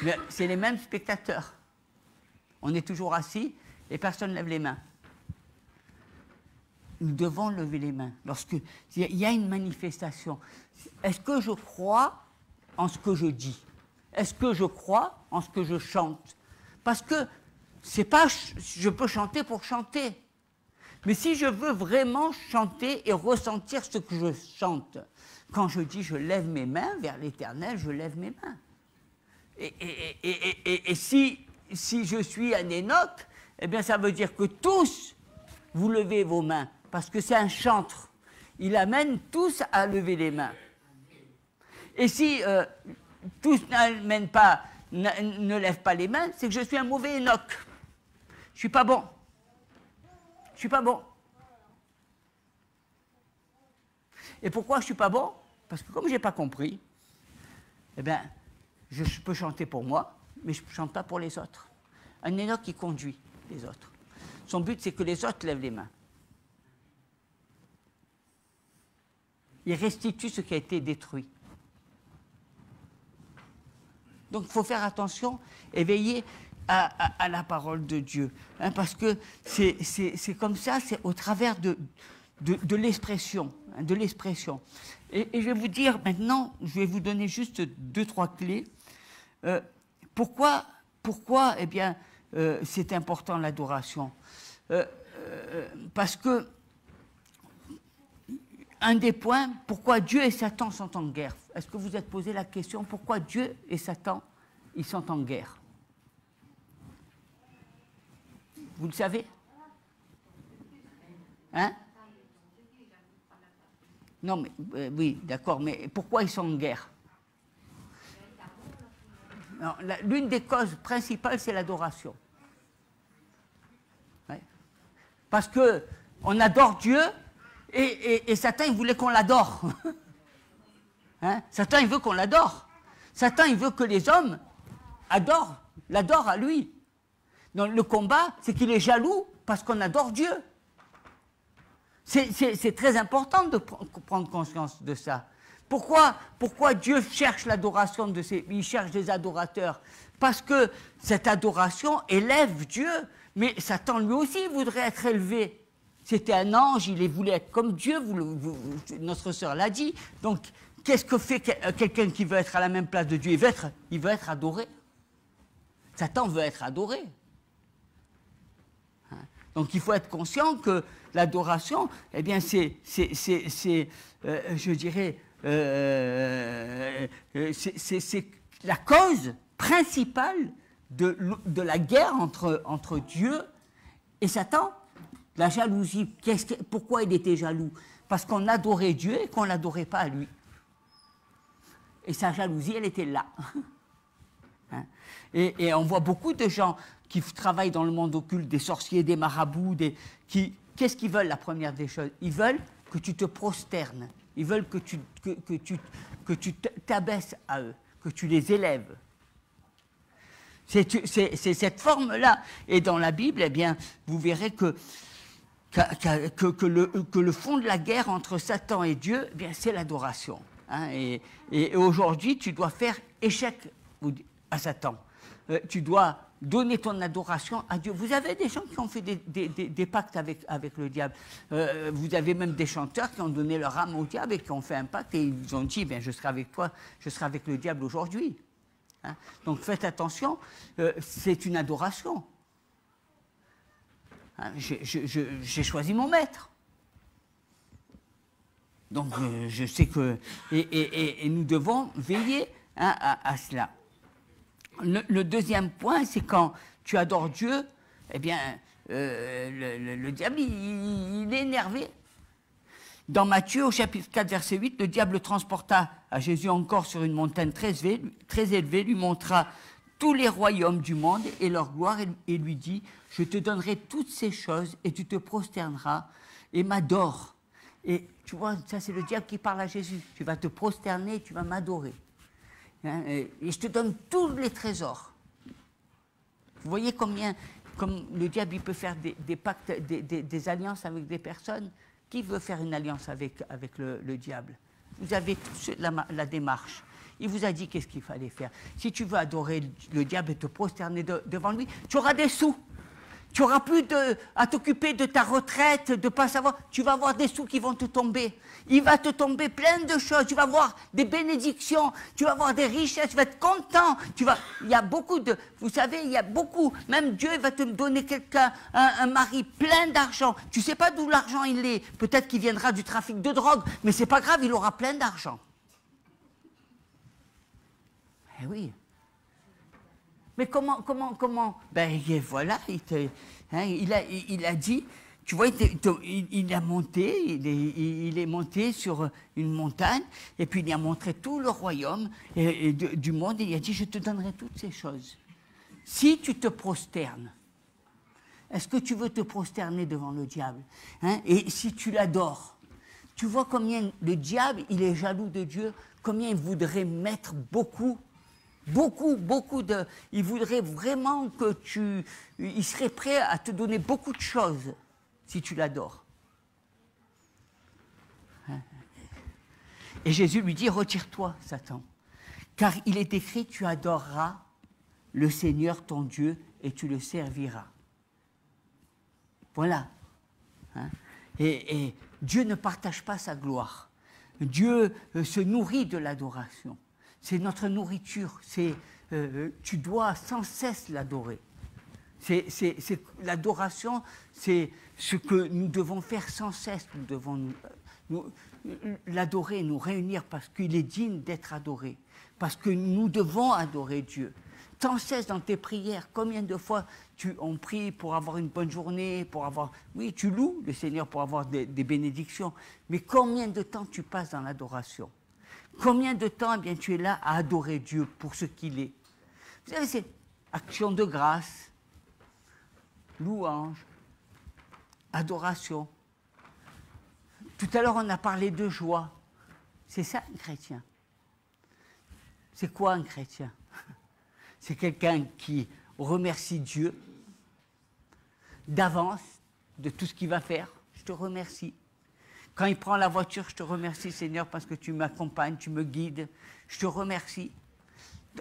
Mais c'est les mêmes spectateurs. On est toujours assis et personne ne lève les mains. Nous devons lever les mains. Lorsqu'il y a une manifestation, est-ce que je crois en ce que je dis? Est-ce que je crois en ce que je chante? Parce que c'est pas, je peux chanter pour chanter. Mais si je veux vraiment chanter et ressentir ce que je chante, quand je dis je lève mes mains vers l'Éternel, je lève mes mains. Et si je suis un Enoch, ça veut dire que tous, vous levez vos mains. Parce que c'est un chantre. Il amène tous à lever les mains. Et si tous ne lèvent pas les mains, c'est que je suis un mauvais Enoch. Je ne suis pas bon. Je ne suis pas bon. Et pourquoi je ne suis pas bon? Parce que comme je n'ai pas compris, je peux chanter pour moi, mais je ne chante pas pour les autres. Un Enoch qui conduit les autres. Son but, c'est que les autres lèvent les mains. Il restitue ce qui a été détruit. Donc il faut faire attention et veiller à la parole de Dieu. Hein, parce que c'est comme ça, c'est au travers de l'expression. Hein, de l'expression. Et je vais vous dire maintenant, je vais vous donner juste 2-3 clés. Pourquoi c'est important l'adoration? Parce que un des points, pourquoi Dieu et Satan sont en guerre. Est-ce que vous êtes posé la question, pourquoi Dieu et Satan, ils sont en guerre? Vous le savez? Hein? Non, mais oui, d'accord, mais pourquoi ils sont en guerre? L'une des causes principales, c'est l'adoration. Ouais. Parce qu'on adore Dieu, et Satan, il voulait qu'on l'adore. Hein? Satan, il veut qu'on l'adore. Satan, il veut que les hommes l'adorent à lui. Donc le combat, c'est qu'il est jaloux parce qu'on adore Dieu. C'est très important de prendre conscience de ça. Pourquoi Dieu cherche l'adoration de il cherche des adorateurs? Parce que cette adoration élève Dieu, mais Satan lui aussi voudrait être élevé. C'était un ange, il voulait être comme Dieu, notre sœur l'a dit. Donc, qu'est-ce que fait quelqu'un qui veut être à la même place de Dieu? Il veut être adoré. Satan veut être adoré. Donc il faut être conscient que l'adoration, eh bien, c'est la cause principale de la guerre entre Dieu et Satan. La jalousie. Pourquoi il était jaloux? Parce qu'on adorait Dieu et qu'on ne l'adorait pas à lui. Et sa jalousie, elle était là. Hein? Et on voit beaucoup de gens qui travaillent dans le monde occulte, des sorciers, des marabouts, qu'est-ce qu'ils veulent, la première des choses? Ils veulent que tu te prosternes. Ils veulent que tu t'abaisses à eux, que tu les élèves. C'est cette forme-là. Et dans la Bible, eh bien, vous verrez que le fond de la guerre entre Satan et Dieu, eh bien, c'est l'adoration. Hein, et aujourd'hui, tu dois faire échec à Satan. Tu dois donner ton adoration à Dieu. Vous avez des gens qui ont fait des pactes avec le diable. Vous avez même des chanteurs qui ont donné leur âme au diable et qui ont fait un pacte et ils ont dit, je serai avec toi, je serai avec le diable aujourd'hui. Hein? Donc faites attention, c'est une adoration. Hein, j'ai choisi mon maître. Donc je sais que... Et nous devons veiller à cela. Le deuxième point, c'est quand tu adores Dieu, eh bien, le diable, il est énervé. Dans Matthieu, au chapitre 4, verset 8, le diable le transporta à Jésus encore sur une montagne très élevée, lui montra tous les royaumes du monde et leur gloire, et lui dit, je te donnerai toutes ces choses et tu te prosterneras et m'adores. Et tu vois, ça c'est le diable qui parle à Jésus. Tu vas te prosterner, tu vas m'adorer. Et je te donne tous les trésors. Vous voyez comme le diable il peut faire des pactes, des alliances avec des personnes. Qui veut faire une alliance avec le diable? Vous avez tous la démarche. Il vous a dit qu'est-ce qu'il fallait faire. Si tu veux adorer le diable et te prosterner devant lui, tu auras des sous. Tu n'auras plus à t'occuper de ta retraite, de ne pas savoir. Tu vas avoir des sous qui vont te tomber. Il va te tomber plein de choses. Tu vas avoir des bénédictions. Tu vas avoir des richesses. Tu vas être content. Il y a beaucoup de... Vous savez, il y a beaucoup... Même Dieu va te donner quelqu'un, un mari plein d'argent. Tu ne sais pas d'où l'argent il est. Peut-être qu'il viendra du trafic de drogue. Mais ce n'est pas grave, il aura plein d'argent. Eh oui. Mais comment ben voilà, il a dit, tu vois, il est monté sur une montagne, et puis il a montré tout le royaume du monde, et il a dit, je te donnerai toutes ces choses. Si tu te prosternes, est-ce que tu veux te prosterner devant le diable? Et si tu l'adores, tu vois combien le diable, il est jaloux de Dieu, combien il voudrait mettre beaucoup de... Il voudrait vraiment que il serait prêt à te donner beaucoup de choses si tu l'adores. Et Jésus lui dit, retire-toi, Satan, car il est écrit, tu adoreras le Seigneur ton Dieu et tu le serviras. Voilà. Et Dieu ne partage pas sa gloire. Dieu se nourrit de l'adoration. C'est notre nourriture, tu dois sans cesse l'adorer. L'adoration, c'est ce que nous devons faire sans cesse. Nous devons l'adorer, nous réunir parce qu'il est digne d'être adoré. Parce que nous devons adorer Dieu. Sans cesse dans tes prières, combien de fois on prie pour avoir une bonne journée, oui, tu loues le Seigneur pour avoir des bénédictions, mais combien de temps tu passes dans l'adoration? Combien de temps tu es là à adorer Dieu pour ce qu'il est? Vous savez, c'est action de grâce, louange, adoration. Tout à l'heure, on a parlé de joie. C'est ça un chrétien. C'est quoi un chrétien? C'est quelqu'un qui remercie Dieu d'avance de tout ce qu'il va faire. Je te remercie. Quand il prend la voiture, je te remercie Seigneur parce que tu m'accompagnes, tu me guides. Je te remercie.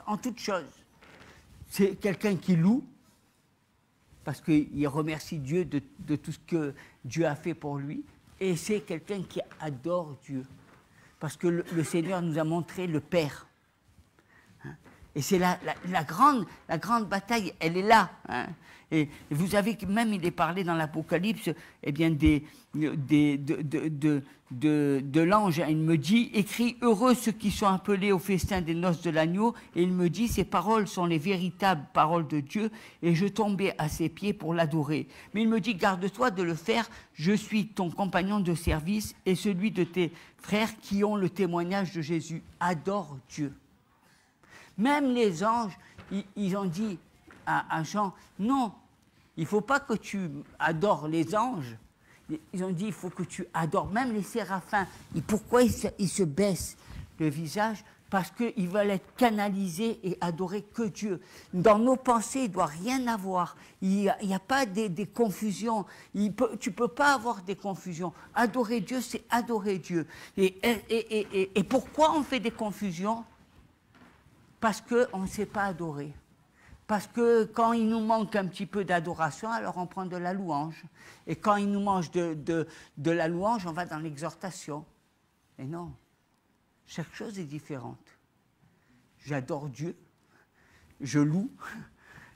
En toute chose, c'est quelqu'un qui loue parce qu'il remercie Dieu de tout ce que Dieu a fait pour lui. Et c'est quelqu'un qui adore Dieu. Parce que le Seigneur nous a montré le Père. Hein? Et c'est la grande bataille, elle est là. Hein? Et vous savez que même il est parlé dans l'Apocalypse, eh bien de l'ange. Il me dit, écris heureux ceux qui sont appelés au festin des noces de l'agneau. Et il me dit, ces paroles sont les véritables paroles de Dieu. Et je tombais à ses pieds pour l'adorer. Mais il me dit, garde-toi de le faire. Je suis ton compagnon de service et celui de tes frères qui ont le témoignage de Jésus. Adore Dieu. Même les anges, ils ont dit à Jean, non, il ne faut pas que tu adores les anges. Ils ont dit, il faut que tu adores même les séraphins. Et pourquoi ils se baissent le visage? Parce qu'ils veulent être canalisés et adorer que Dieu. Dans nos pensées, il ne doit rien avoir. Il n'y a pas des confusions. Tu ne peux pas avoir des confusions. Adorer Dieu, c'est adorer Dieu. Et pourquoi on fait des confusions? Parce qu'on ne sait pas adorer. Parce que quand il nous manque un petit peu d'adoration, alors on prend de la louange. Et quand il nous manque de la louange, on va dans l'exhortation. Et non, chaque chose est différente. J'adore Dieu, je loue,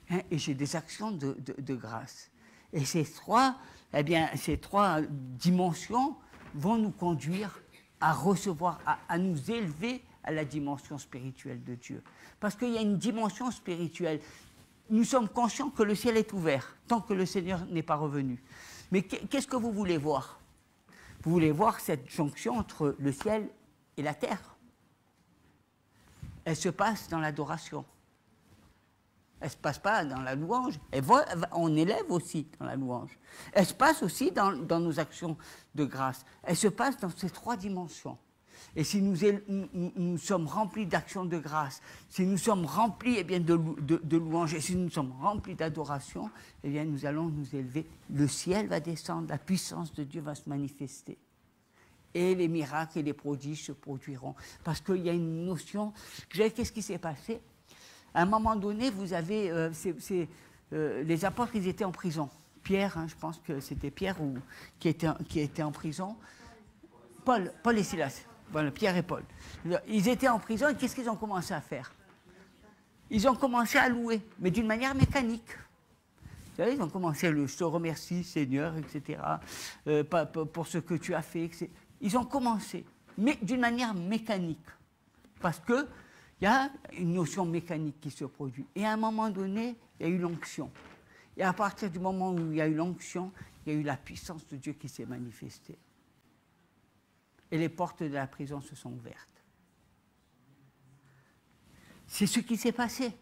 hein, et j'ai des actions de grâce. Et ces trois dimensions vont nous conduire à recevoir, à nous élever à la dimension spirituelle de Dieu. Parce qu'il y a une dimension spirituelle. Nous sommes conscients que le ciel est ouvert, tant que le Seigneur n'est pas revenu. Mais qu'est-ce que vous voulez voir? Vous voulez voir cette jonction entre le ciel et la terre. Elle se passe dans l'adoration. Elle ne se passe pas dans la louange. On élève aussi dans la louange. Elle se passe aussi dans nos actions de grâce. Elle se passe dans ces trois dimensions. Et si nous sommes remplis d'actions de grâce, si nous sommes remplis eh bien, de louanges, et si nous sommes remplis d'adoration, eh bien, nous allons nous élever. Le ciel va descendre, la puissance de Dieu va se manifester. Et les miracles et les prodiges se produiront. Parce qu'il y a une notion... Qu'est-ce qui s'est passé? À un moment donné, vous avez... les apôtres, ils étaient en prison. Pierre, hein, je pense que c'était Pierre qui était en prison. Paul et Silas. Voilà, Pierre et Paul. Ils étaient en prison et qu'est-ce qu'ils ont commencé à faire? Ils ont commencé à louer, mais d'une manière mécanique. Vous savez, ils ont commencé à je te remercie Seigneur, etc. Pour ce que tu as fait. Etc. Ils ont commencé, mais d'une manière mécanique. Parce qu'il y a une notion mécanique qui se produit. Et à un moment donné, il y a eu l'onction. Et à partir du moment où il y a eu l'onction, il y a eu la puissance de Dieu qui s'est manifestée. Et les portes de la prison se sont ouvertes. C'est ce qui s'est passé.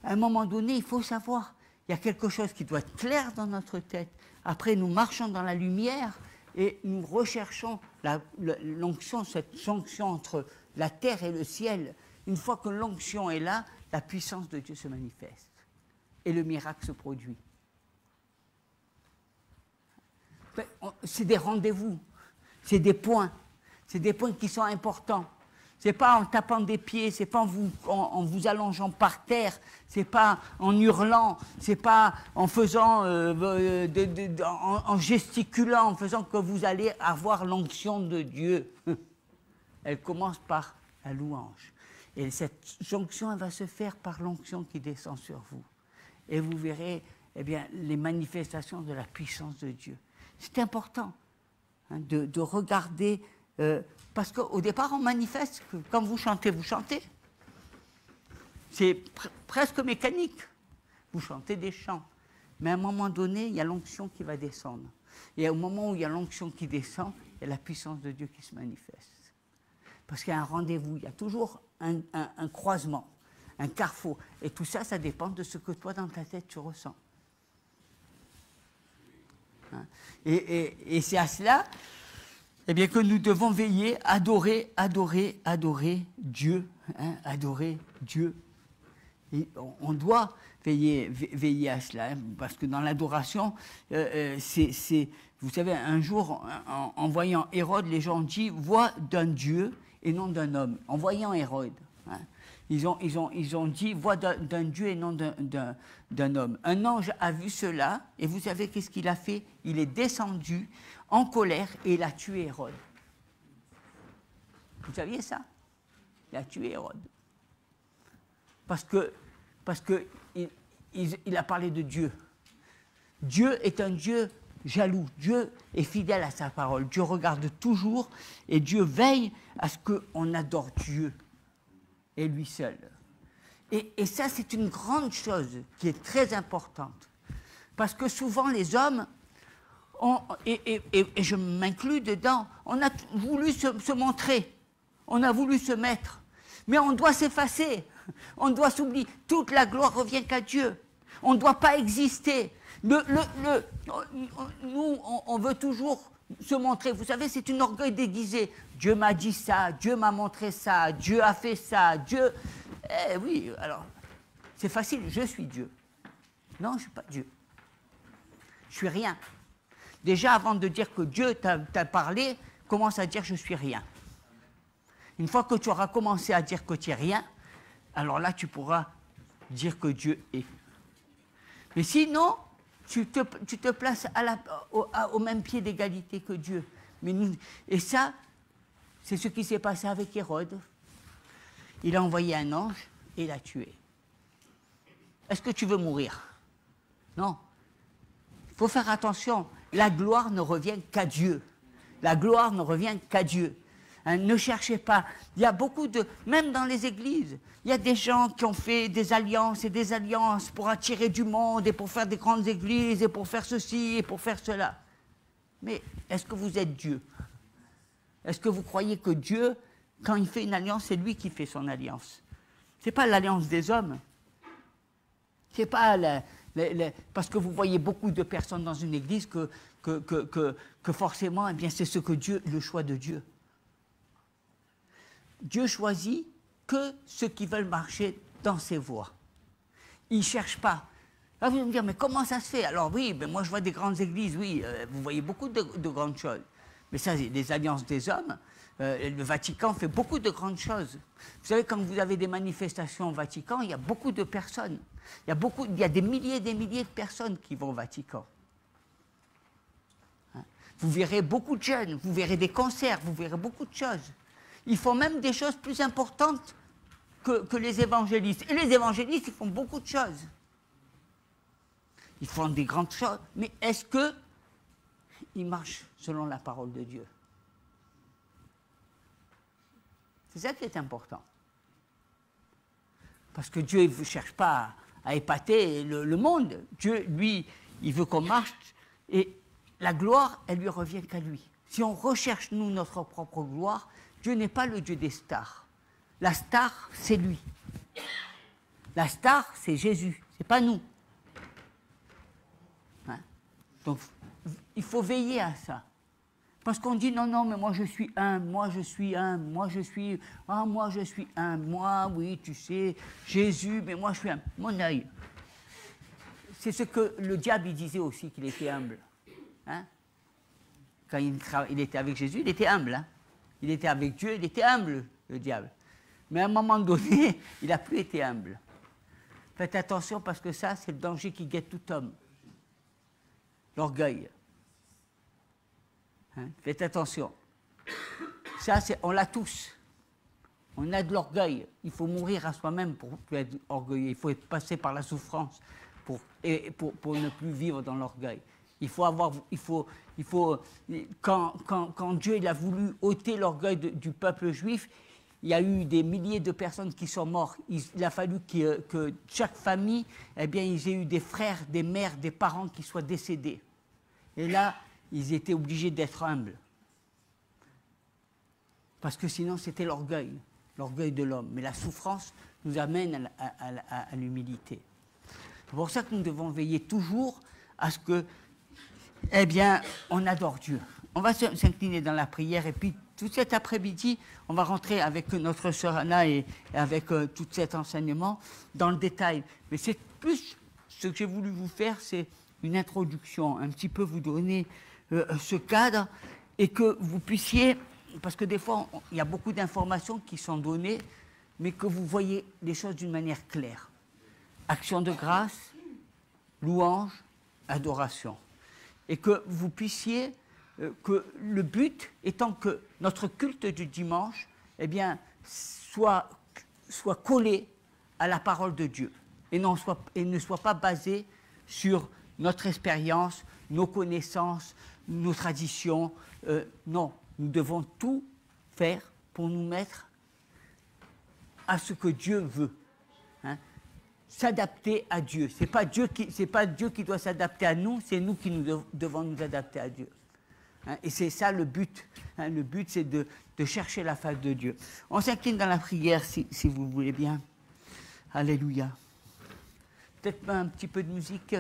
À un moment donné, il faut savoir, il y a quelque chose qui doit être clair dans notre tête. Après, nous marchons dans la lumière et nous recherchons l'onction, cette jonction entre la terre et le ciel. Une fois que l'onction est là, la puissance de Dieu se manifeste. Et le miracle se produit. C'est des rendez-vous. C'est des points qui sont importants. Ce n'est pas en tapant des pieds, ce n'est pas en vous allongeant par terre, ce n'est pas en hurlant, ce n'est pas en faisant, en gesticulant, en faisant que vous allez avoir l'onction de Dieu. Elle commence par la louange. Et cette jonction, elle va se faire par l'onction qui descend sur vous. Et vous verrez eh bien, les manifestations de la puissance de Dieu. C'est important. De regarder, parce qu'au départ on manifeste que quand vous chantez. C'est presque mécanique. Vous chantez des chants. Mais à un moment donné, il y a l'onction qui va descendre. Et au moment où il y a l'onction qui descend, il y a la puissance de Dieu qui se manifeste. Parce qu'il y a un rendez-vous, il y a toujours un croisement, un carrefour. Et tout ça, ça dépend de ce que toi, dans ta tête, tu ressens. Et c'est à cela eh bien, que nous devons veiller, adorer Dieu, hein, adorer Dieu. Et on doit veiller à cela, hein, parce que dans l'adoration, vous savez, un jour, en voyant Hérode, les gens ont dit « voix d'un Dieu et non d'un homme ». En voyant Hérode, hein, ils ont dit « voix d'un Dieu et non d'un homme ». Un ange a vu cela, et vous savez qu'est-ce qu'il a fait? Il est descendu en colère et il a tué Hérode. Vous saviez ça? Il a tué Hérode. Parce que il a parlé de Dieu. Dieu est un Dieu jaloux. Dieu est fidèle à sa parole. Dieu regarde toujours et Dieu veille à ce qu'on adore Dieu et lui seul. Et ça, c'est une grande chose qui est très importante. Parce que souvent, les hommes, et je m'inclus dedans, on a voulu se montrer, on a voulu se mettre, mais on doit s'effacer, on doit s'oublier. Toute la gloire revient qu'à Dieu. On ne doit pas exister. Nous, on veut toujours se montrer. Vous savez, c'est un orgueil déguisé. Dieu m'a dit ça, Dieu m'a montré ça, Dieu a fait ça, Dieu... Eh oui, alors, c'est facile, je suis Dieu. Non, je ne suis pas Dieu. Je suis rien. Déjà, avant de dire que Dieu t'a parlé, commence à dire je suis rien. Une fois que tu auras commencé à dire que tu n'es rien, alors là, tu pourras dire que Dieu est. Mais sinon, tu te places au même pied d'égalité que Dieu. Et ça, c'est ce qui s'est passé avec Hérode. Il a envoyé un ange et l'a tué. Est-ce que tu veux mourir? Non. Il faut faire attention. La gloire ne revient qu'à Dieu. La gloire ne revient qu'à Dieu. Hein, ne cherchez pas. Il y a beaucoup de... Même dans les églises, il y a des gens qui ont fait des alliances et des alliances pour attirer du monde et pour faire des grandes églises et pour faire ceci et pour faire cela. Mais est-ce que vous êtes Dieu? Est-ce que vous croyez que Dieu, quand il fait une alliance, c'est lui qui fait son alliance? Ce n'est pas l'alliance des hommes. C'est pas parce que vous voyez beaucoup de personnes dans une église que forcément, eh bien, c'est ce que Dieu, le choix de Dieu. Dieu choisit que ceux qui veulent marcher dans ses voies. Il ne cherche pas. Là, vous allez me dire, mais comment ça se fait? Alors oui, ben moi je vois des grandes églises, oui, vous voyez beaucoup de grandes choses. Mais ça, c'est des alliances des hommes. Le Vatican fait beaucoup de grandes choses. Vous savez, quand vous avez des manifestations au Vatican, il y a beaucoup de personnes. Il y a des milliers et des milliers de personnes qui vont au Vatican. Hein? Vous verrez beaucoup de jeunes, vous verrez des concerts, vous verrez beaucoup de choses. Ils font même des choses plus importantes que les évangélistes. Et les évangélistes, ils font beaucoup de choses. Ils font des grandes choses. Mais est-ce qu'ils marchent selon la parole de Dieu? C'est ça qui est important. Parce que Dieu ne cherche pas à épater le monde. Dieu, lui, il veut qu'on marche et la gloire, elle lui revient qu'à lui. Si on recherche, nous, notre propre gloire, Dieu n'est pas le Dieu des stars. La star, c'est lui. La star, c'est Jésus, c'est pas nous. Hein? Donc, il faut veiller à ça. Parce qu'on dit non, non, mais moi je suis un, moi je suis un, moi je suis un, moi, oui, tu sais, Jésus, mais moi je suis un. Mon œil. C'est ce que le diable il disait aussi, qu'il était humble. Hein? Quand il était avec Jésus, il était humble. Hein? Il était avec Dieu, il était humble, le diable. Mais à un moment donné, il n'a plus été humble. Faites attention parce que ça, c'est le danger qui guette tout homme. L'orgueil. Hein? Faites attention. Ça, on l'a tous. On a de l'orgueil. Il faut mourir à soi-même pour être orgueilleux. Il faut passer par la souffrance pour ne plus vivre dans l'orgueil. Quand Dieu il a voulu ôter l'orgueil du peuple juif, il y a eu des milliers de personnes qui sont mortes. Il a fallu que chaque famille, eh bien, ils aient eu des frères, des mères, des parents qui soient décédés. Et là, ils étaient obligés d'être humbles. Parce que sinon, c'était l'orgueil de l'homme. Mais la souffrance nous amène à l'humilité. C'est pour ça que nous devons veiller toujours à ce que, eh bien, on adore Dieu. On va s'incliner dans la prière et puis tout cet après-midi, on va rentrer avec notre sœur Anna et avec tout cet enseignement dans le détail. Mais c'est plus, ce que j'ai voulu vous faire, c'est une introduction, un petit peu vous donner ce cadre et que vous puissiez, parce que des fois, il y a beaucoup d'informations qui sont données, mais que vous voyez les choses d'une manière claire. Action de grâce, louange, adoration. Et que vous puissiez, que le but étant que notre culte du dimanche, eh bien, soit collé à la parole de Dieu et ne soit pas basé sur notre expérience, nos connaissances, nos traditions. Non, nous devons tout faire pour nous mettre à ce que Dieu veut. Hein. S'adapter à Dieu. Ce n'est pas Dieu qui doit s'adapter à nous, c'est nous qui devons nous adapter à Dieu. Hein, et c'est ça le but. Hein, le but, c'est de chercher la face de Dieu. On s'incline dans la prière, si vous voulez bien. Alléluia. Peut-être un petit peu de musique.